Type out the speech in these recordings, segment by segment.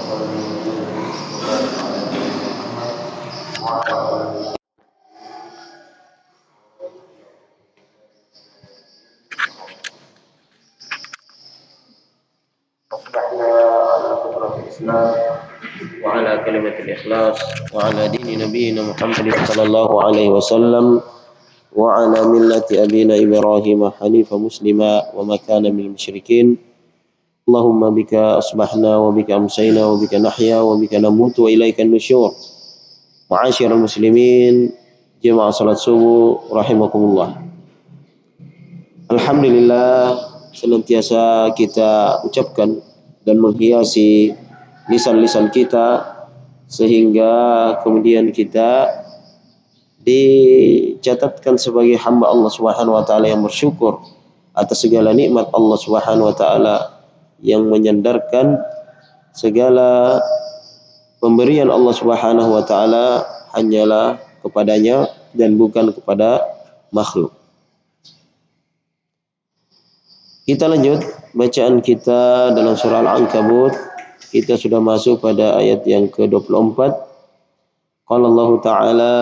وعلى كلمة الإخلاص وعلى دين نبينا محمد صلى الله عليه وسلم وعلى ملة أبينا إبراهيم حنيفا مسلما وما كان من المشركين اللهم بك أصبحنا وبك أمسينا وبك نحيا وبك نموت وإليك النشور. معاشر المسلمين jemaah salat subuh rahimakumullah. Alhamdulillah senantiasa kita ucapkan dan menghiasi lisan-lisan kita sehingga kemudian kita dicatatkan sebagai hamba Allah Subhanahu wa taala yang bersyukur atas segala nikmat Allah Subhanahu wa taala, yang menyandarkan segala pemberian Allah Subhanahu wa taala hanyalah kepadanya dan bukan kepada makhluk. Kita lanjut bacaan kita dalam surah Al-Ankabut. Kita sudah masuk pada ayat yang ke-24. Qala Allah Ta'ala,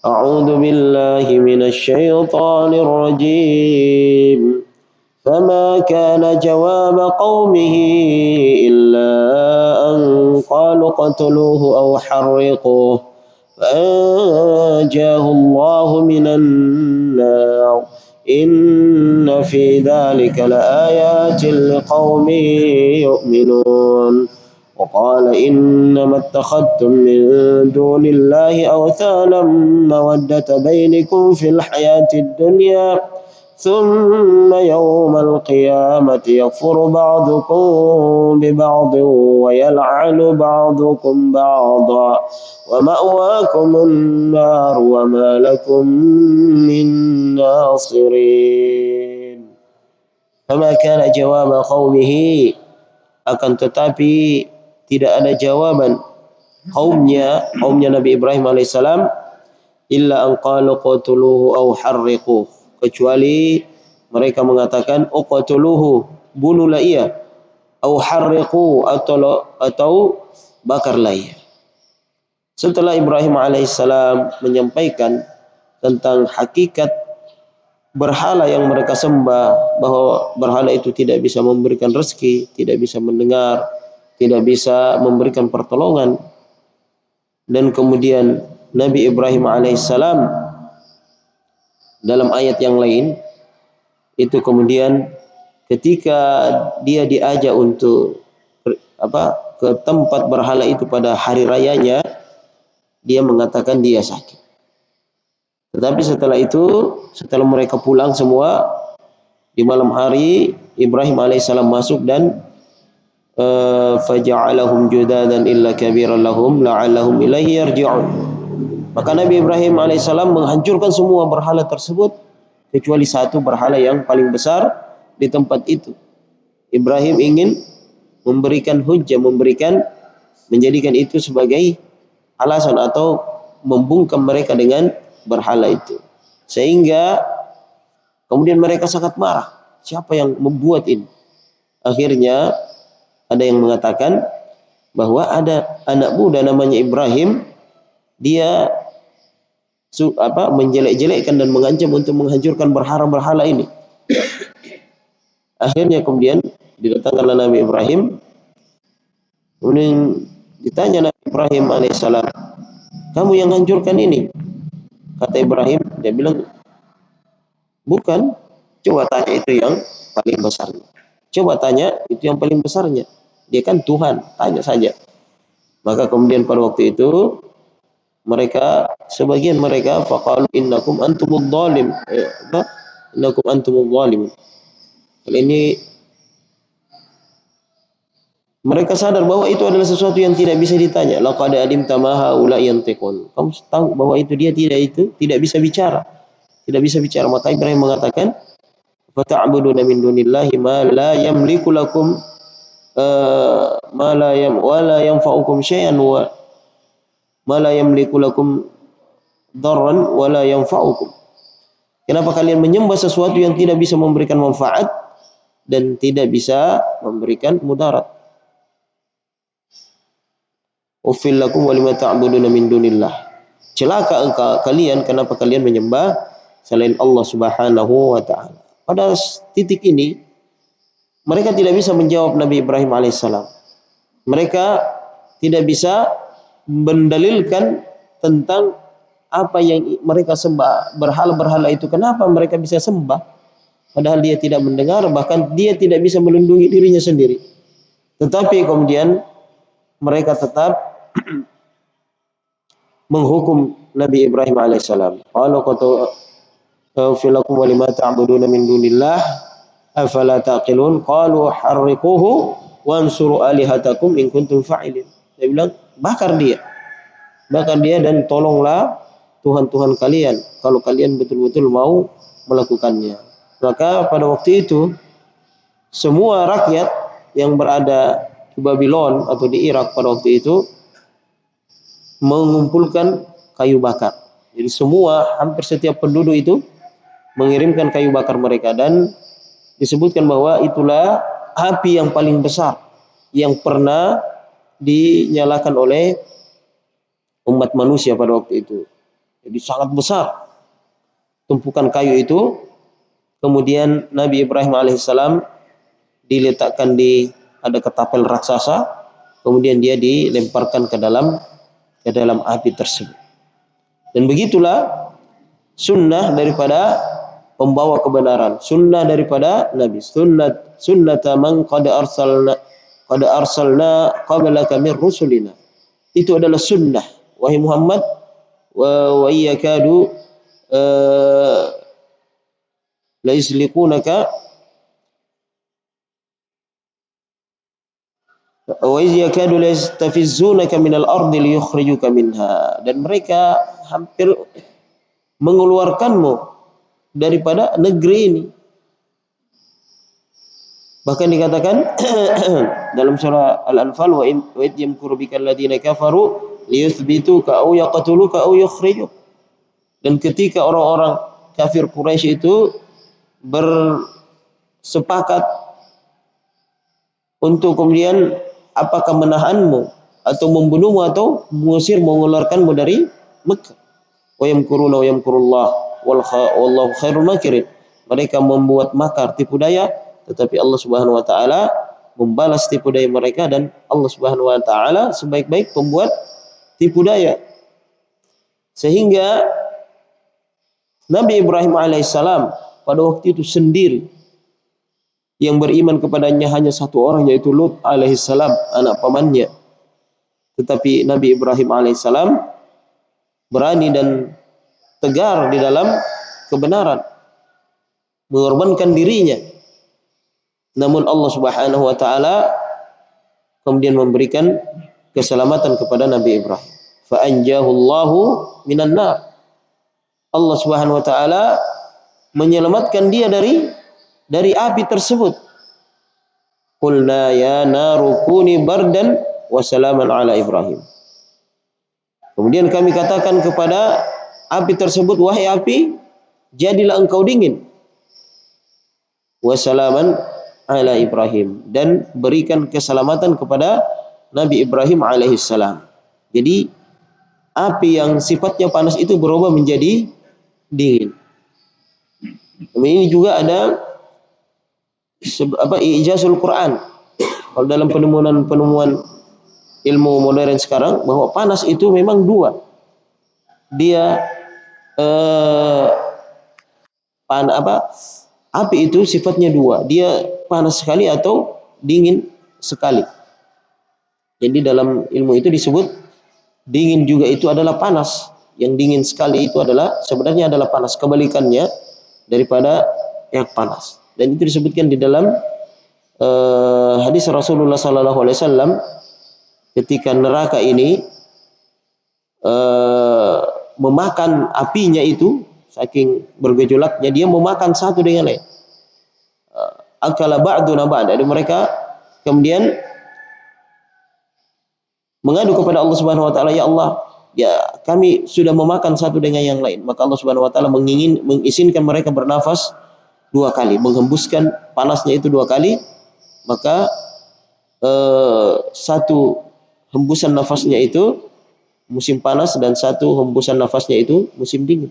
A'udzu billahi minasy syaithanir rajim. Fama kana jawab qaumihi illa an qalu qatluhu aw harriquhu فأنجاه الله من النار إن في ذلك لآيات لقوم يؤمنون وقال إنما اتخذتم من دون الله أوثانا مودة بينكم في الحياة الدنيا ثم يوم القيامة يكفر بعضكم ببعض ويلعن بعضكم بعضا ومأواكم النار وما لكم من ناصرين. فما كان جواب قومه, akan tetapi tidak ada jawaban kaumnya Nabi Ibrahim alaihissalam, illa an qalu qatuluhu aw harriquhu, kecuali mereka mengatakan uqtuluhu, bunuhlah ia, au harriqu, atau bakarlah ia. Setelah Ibrahim alaihissalam menyampaikan tentang hakikat berhala yang mereka sembah, bahwa berhala itu tidak bisa memberikan rezeki, tidak bisa mendengar, tidak bisa memberikan pertolongan, dan kemudian Nabi Ibrahim alaihissalam dalam ayat yang lain itu kemudian ketika dia diajak untuk ke tempat berhala itu pada hari rayanya, dia mengatakan dia sakit. Tetapi setelah itu, setelah mereka pulang semua di malam hari, Ibrahim alaihissalam masuk dan faja'alahum judadan illa kabiran lahum la'allahum ilaihi yarji'un. Maka Nabi Ibrahim alaihissalam menghancurkan semua berhala tersebut kecuali satu berhala yang paling besar di tempat itu. Ibrahim ingin memberikan hujjah, menjadikan itu sebagai alasan atau membungkam mereka dengan berhala itu, sehingga kemudian mereka sangat marah. Siapa yang membuat ini? Akhirnya ada yang mengatakan bahwa ada anak muda namanya Ibrahim, dia menjelek-jelekkan dan mengancam untuk menghancurkan berhala-berhala ini. Akhirnya kemudian didatangkanlah Nabi Ibrahim. Kemudian ditanya Nabi Ibrahim alaihissalam, kamu yang hancurkan ini? Kata Ibrahim, dia bilang, bukan. Coba tanya itu yang paling besarnya. Coba tanya itu yang paling besarnya. Dia kan Tuhan, tanya saja. Maka kemudian pada waktu itu sebagian mereka faqalu innakum antumudz zalim. Innakum antumudz zalimun. Ini mereka sadar bahwa itu adalah sesuatu yang tidak bisa ditanya. Laqad alimta ma haula yantiqun. Kamu tahu bahwa itu tidak bisa bicara. Tidak bisa bicara. Maka Ibrahim mengatakan, fata'buduna min dunillahi ma la yamliku lakum wa la yanfa'ukum syai'an wa ma la yamliku lakum darran wa la yanfa'ukum. Kenapa kalian menyembah sesuatu yang tidak bisa memberikan manfaat dan tidak bisa memberikan mudarat? Uffil lakum wa lima ta'buduna min dunillah. Celaka kalian, kenapa kalian menyembah selain Allah Subhanahu wa taala. Pada titik ini mereka tidak bisa menjawab Nabi Ibrahim alaihissalam. Mereka tidak bisa mendalilkan tentang apa yang mereka sembah, berhala-berhala itu. Kenapa mereka bisa sembah? Padahal dia tidak mendengar, bahkan dia tidak bisa melindungi dirinya sendiri. Tetapi kemudian mereka tetap menghukum Nabi Ibrahim alaihissalam. Qalu qatu wa lima ta'buduna min dunillah afala taqilun qalu harriquhu wansuru alihatakum in kuntum fa'ilin. Dia bilang bakar dia dan tolonglah Tuhan-Tuhan kalian kalau kalian betul-betul mau melakukannya. Maka pada waktu itu semua rakyat yang berada di Babylon atau di Irak pada waktu itu mengumpulkan kayu bakar. Jadi hampir setiap penduduk itu mengirimkan kayu bakar mereka, dan disebutkan bahwa itulah api yang paling besar yang pernah dinyalakan oleh umat manusia pada waktu itu. Jadi sangat besar tumpukan kayu itu. Kemudian Nabi Ibrahim alaihissalam diletakkan ada ketapel raksasa, kemudian dia dilemparkan ke dalam api tersebut. Dan begitulah sunnah daripada pembawa kebenaran, sunnah daripada Nabi, sunnata man qad arsalna qablaka min rusulina. Itu adalah sunnah wahai Muhammad, wa yakadu la yuslikunaka wa yakadu la yastafizzunaka minal ardi liyukhrijuka minha. Dan mereka hampir mengeluarkanmu daripada negeri ini. Bahkan dikatakan dalam surah Al-Anfal, wa id yamkuru bikal ladina kafaru liyuthbituka aw yaqtuluka aw yukhrijuk. Dan ketika orang-orang kafir Quraisy itu bersepakat untuk kemudian apakah menahanmu atau membunuhmu atau mengeluarkanmu dari Mekah. Wa yamkuruna wa yamkurullah wallahu khairul makirin. Mereka membuat makar, tipu daya, tetapi Allah Subhanahu wa taala membalas tipu daya mereka, dan Allah Subhanahu wa taala sebaik-baik pembuat tipu daya. Sehingga Nabi Ibrahim alaihissalam pada waktu itu sendiri, yang beriman kepadanya hanya satu orang, yaitu Lut alaihissalam, anak pamannya. Tetapi Nabi Ibrahim alaihissalam berani dan tegar di dalam kebenaran, mengorbankan dirinya. Namun Allah Subhanahu wa taala kemudian memberikan keselamatan kepada Nabi Ibrahim. Fa anjahu Allahu minan nar. Allah Subhanahu wa taala menyelamatkan dia dari api tersebut. Qulna ya naru kuni bardan wa salaman ala Ibrahim. Kemudian kami katakan kepada api tersebut, wahai api, jadilah engkau dingin. Wa salaman ala Ibrahim, dan berikan keselamatan kepada Nabi Ibrahim alaihissalam. Jadi api yang sifatnya panas itu berubah menjadi dingin. Ini juga ada ijazul Quran. Kalau dalam penemuan ilmu modern sekarang, bahwa panas itu memang dua. Dia api itu sifatnya dua. Dia panas sekali atau dingin sekali. Jadi dalam ilmu itu disebut dingin juga itu adalah panas. Yang dingin sekali itu sebenarnya adalah panas, kebalikannya daripada yang panas. Dan itu disebutkan di dalam hadis Rasulullah SAW ketika neraka ini memakan apinya itu, saking bergejolaknya dia memakan satu dengan lain. Akala ba'duna ba'd. Jadi mereka kemudian mengadu kepada Allah Subhanahu wa taala, ya Allah, ya kami sudah memakan satu dengan yang lain. Maka Allah Subhanahu wa taala mengizinkan mereka bernafas dua kali, menghembuskan panasnya itu dua kali. Maka satu hembusan nafasnya itu musim panas dan satu hembusan nafasnya itu musim dingin.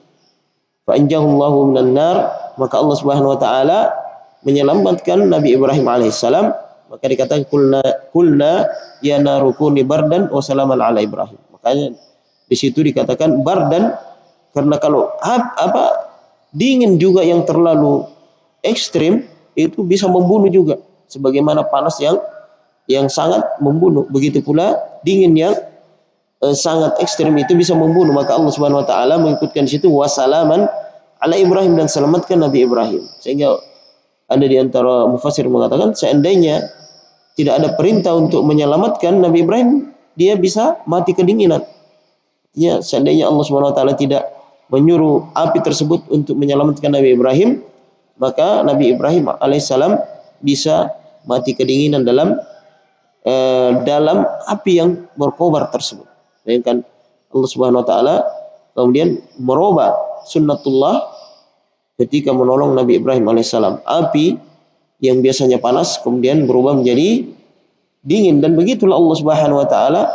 Fa anjahullahu minan nar, maka Allah Subhanahu wa taala menyelamatkan Nabi Ibrahim alaihissalam. Maka dikatakan kulna ya naru kuni bardan wa salaman ala Ibrahim. Makanya di situ dikatakan bardan karena kalau dingin juga yang terlalu ekstrim itu bisa membunuh juga, sebagaimana panas yang sangat membunuh. Begitu pula dingin yang sangat ekstrim itu bisa membunuh. Maka Allah Subhanahu wa taala mengikutkan situ wasalaman ala Ibrahim, dan selamatkan Nabi Ibrahim. Sehingga ada di antara mufassir mengatakan seandainya tidak ada perintah untuk menyelamatkan Nabi Ibrahim, dia bisa mati kedinginan. Ya, seandainya Allah Subhanahu wa taala tidak menyuruh api tersebut untuk menyelamatkan Nabi Ibrahim, maka Nabi Ibrahim alaihissalam bisa mati kedinginan dalam api yang berkobar tersebut. Bayangkan Allah Subhanahu wa taala kemudian merubah sunnatullah ketika menolong Nabi Ibrahim alaihissalam. Api yang biasanya panas kemudian berubah menjadi dingin, dan begitulah Allah Subhanahu wa taala,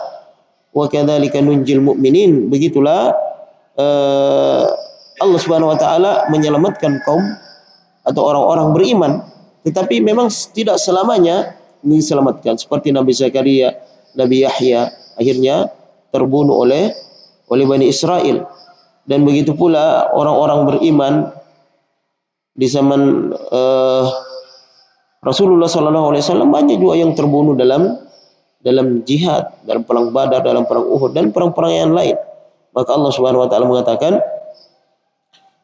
wa kadzalika nunjil mu'minin, begitulah Allah Subhanahu wa taala menyelamatkan kaum atau orang-orang beriman. Tetapi memang tidak selamanya diselamatkan, seperti Nabi Zakaria, Nabi Yahya akhirnya terbunuh oleh Bani Israel. Dan begitu pula orang-orang beriman di zaman Rasulullah SAW, banyak juga yang terbunuh dalam jihad, dalam perang Badar, dalam perang Uhud, dan perang-perang yang lain. Maka Allah Subhanahu wa taala mengatakan,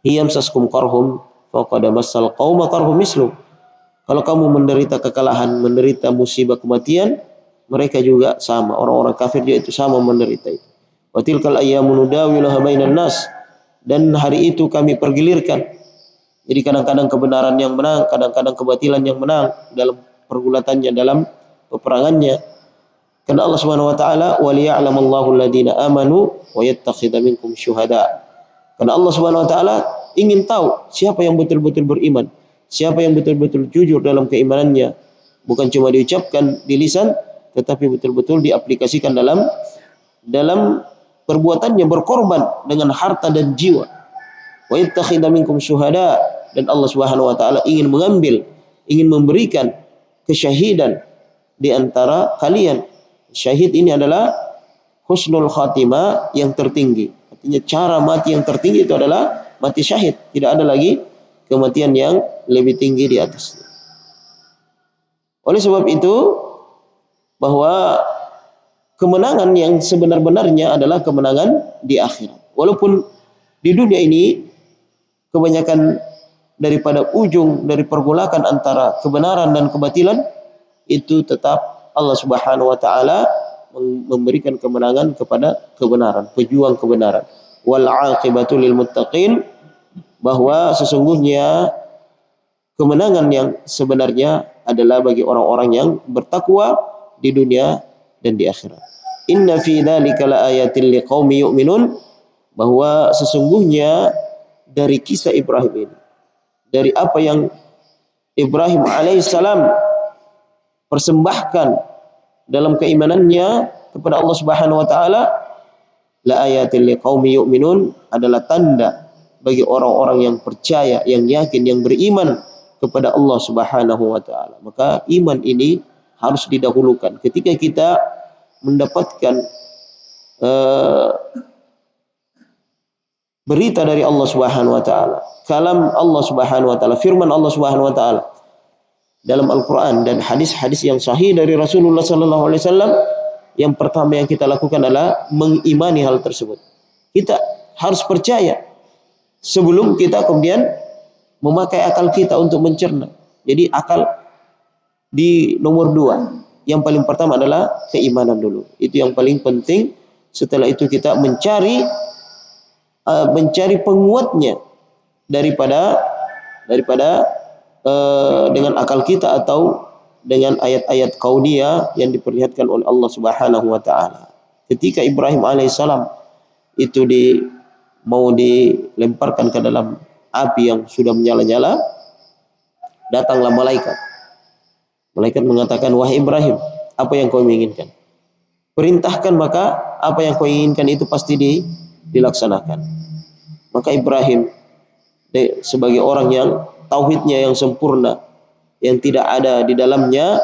"Iyamsaskum qarhum faqad massal qauma qarhum mislu." Kalau kamu menderita kekalahan, menderita musibah kematian, mereka juga sama, orang-orang kafir juga itu sama menderita itu. Wa tilkal ayyamu nudawiluha bainan nas, dan hari itu kami pergilirkan. Jadi kadang-kadang kebenaran yang menang, kadang-kadang kebatilan yang menang dalam pergulatannya, dalam peperangannya. Karena Allah Subhanahu wa taala, wa liya'lamallahu alladziina aamanu wa yattakhidha minkum syuhada. Karena Allah Subhanahu wa taala ingin tahu siapa yang betul-betul beriman, siapa yang betul-betul jujur dalam keimanannya, bukan cuma diucapkan di lisan, tetapi betul-betul diaplikasikan dalam perbuatannya, berkorban dengan harta dan jiwa. Wa yattakhidha minkum syuhada, dan Allah Subhanahu wa taala ingin memberikan kesyahidan di antara kalian. Syahid ini adalah husnul khatimah, yang tertinggi. Artinya cara mati yang tertinggi itu adalah mati syahid. Tidak ada lagi kematian yang lebih tinggi di atasnya. Oleh sebab itu, bahwa kemenangan yang sebenar-benarnya adalah kemenangan di akhirat. Walaupun di dunia ini kebanyakan daripada ujung dari pergolakan antara kebenaran dan kebatilan itu tetap Allah Subhanahu wa taala memberikan kemenangan kepada kebenaran, pejuang kebenaran. Wal 'aqibatu lil muttaqin, bahwa sesungguhnya kemenangan yang sebenarnya adalah bagi orang-orang yang bertakwa di dunia dan di akhirat. Inna fi dzalika laayatil liqaumi yu'minun, bahwa sesungguhnya dari kisah Ibrahim ini, dari apa yang Ibrahim alaihissalam persembahkan dalam keimanannya kepada Allah Subhanahu wa taala, la ayatil liqaumi yu'minun, adalah tanda bagi orang-orang yang percaya, yang yakin, yang beriman kepada Allah Subhanahu wa taala. Maka iman ini harus didahulukan ketika kita mendapatkan berita dari Allah Subhanahu wa taala, kalam Allah Subhanahu wa taala, firman Allah Subhanahu wa taala dalam Al-Quran dan hadis-hadis yang sahih dari Rasulullah sallallahu alaihi wasallam. Yang pertama yang kita lakukan adalah mengimani hal tersebut. Kita harus percaya sebelum kita kemudian memakai akal kita untuk mencerna. Jadi akal di nomor 2. Yang paling pertama adalah keimanan dulu. Itu yang paling penting. Setelah itu kita mencari penguatnya daripada dengan akal kita atau dengan ayat-ayat kauniyah yang diperlihatkan oleh Allah Subhanahu wa taala. Ketika Ibrahim alaihissalam itu mau dilemparkan ke dalam api yang sudah menyala-nyala, datanglah malaikat. Malaikat mengatakan, "Wahai Ibrahim, apa yang kau inginkan?" perintahkan maka apa yang kau inginkan itu pasti dilaksanakan. Maka Ibrahim sebagai orang yang tauhidnya yang sempurna, yang tidak ada di dalamnya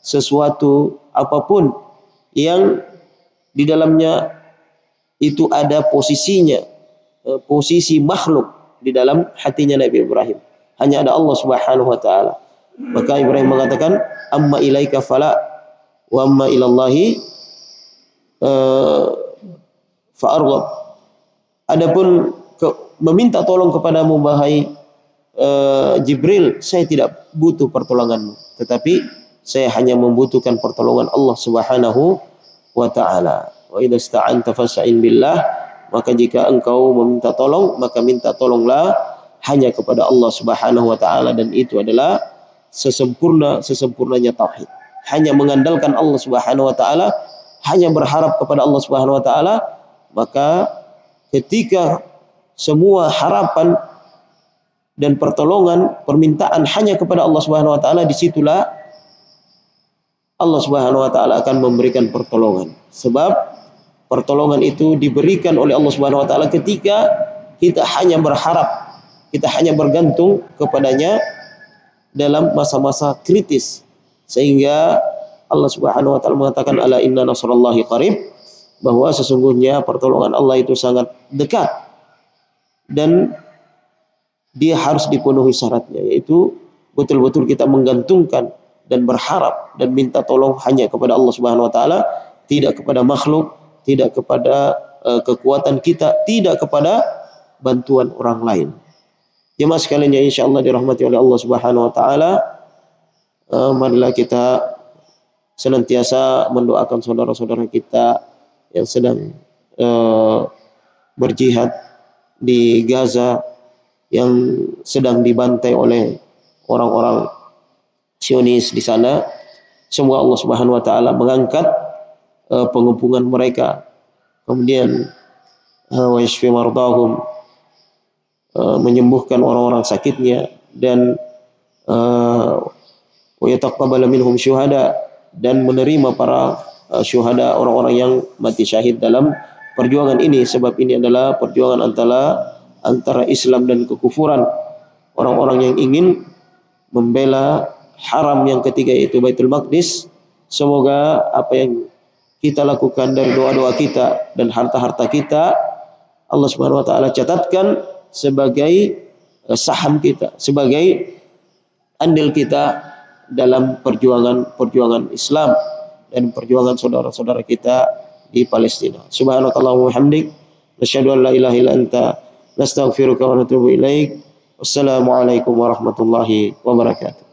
sesuatu apapun yang di dalamnya itu ada posisinya, posisi makhluk di dalam hatinya Nabi Ibrahim. Hanya ada Allah Subhanahu wa taala. Maka Ibrahim mengatakan, "Amma ilaika fala wa amma ilallahi fa'arghab." Adapun meminta tolong kepadamu wahai Jibril, saya tidak butuh pertolonganmu, tetapi saya hanya membutuhkan pertolongan Allah Subhanahu wa taala. Wa idza sta'anta fasta'in billah, maka jika engkau meminta tolong, maka minta tolonglah hanya kepada Allah Subhanahu wa taala, dan itu adalah sesempurnanya tauhid. Hanya mengandalkan Allah Subhanahu wa taala, hanya berharap kepada Allah Subhanahu wa taala, maka ketika semua harapan dan pertolongan, permintaan hanya kepada Allah Subhanahu wa taala, disitulah Allah Subhanahu wa taala akan memberikan pertolongan. Sebab pertolongan itu diberikan oleh Allah Subhanahu wa taala ketika kita hanya berharap, kita hanya bergantung kepadanya dalam masa-masa kritis. Sehingga Allah Subhanahu wa taala mengatakan, "Ala inna nasrallahi qarib," bahwa sesungguhnya pertolongan Allah itu sangat dekat, dan dia harus dipenuhi syaratnya, yaitu betul-betul kita menggantungkan dan berharap dan minta tolong hanya kepada Allah Subhanahu wa taala, tidak kepada makhluk, tidak kepada kekuatan kita, tidak kepada bantuan orang lain. Jemaah sekalian yang insyaallah dirahmati oleh Allah Subhanahu wa taala, marilah kita senantiasa mendoakan saudara-saudara kita yang sedang berjihad di Gaza, yang sedang dibantai oleh orang-orang Zionis di sana. Semoga Allah Subhanahu wa taala mengangkat pengepungan mereka, kemudian wa yashfi mardahum, menyembuhkan orang-orang sakitnya, dan wa yataqabbal minhum syuhada, dan menerima para syuhada, orang-orang yang mati syahid dalam perjuangan ini. Sebab ini adalah perjuangan antara Islam dan kekufuran. Orang-orang yang ingin membela haram yang ketiga, yaitu Baitul Maqdis. Semoga apa yang kita lakukan dari doa-doa kita dan harta-harta kita, Allah Subhanahu wa taala catatkan sebagai saham kita, sebagai andil kita dalam perjuangan Islam dan perjuangan saudara-saudara kita di Palestina. Subhanakallahumma wa hamdik, nasyhadu an la ilaha illa anta, nastaghfiruka wa natubu ilaik. Wassalamualaikum warahmatullahi wabarakatuh.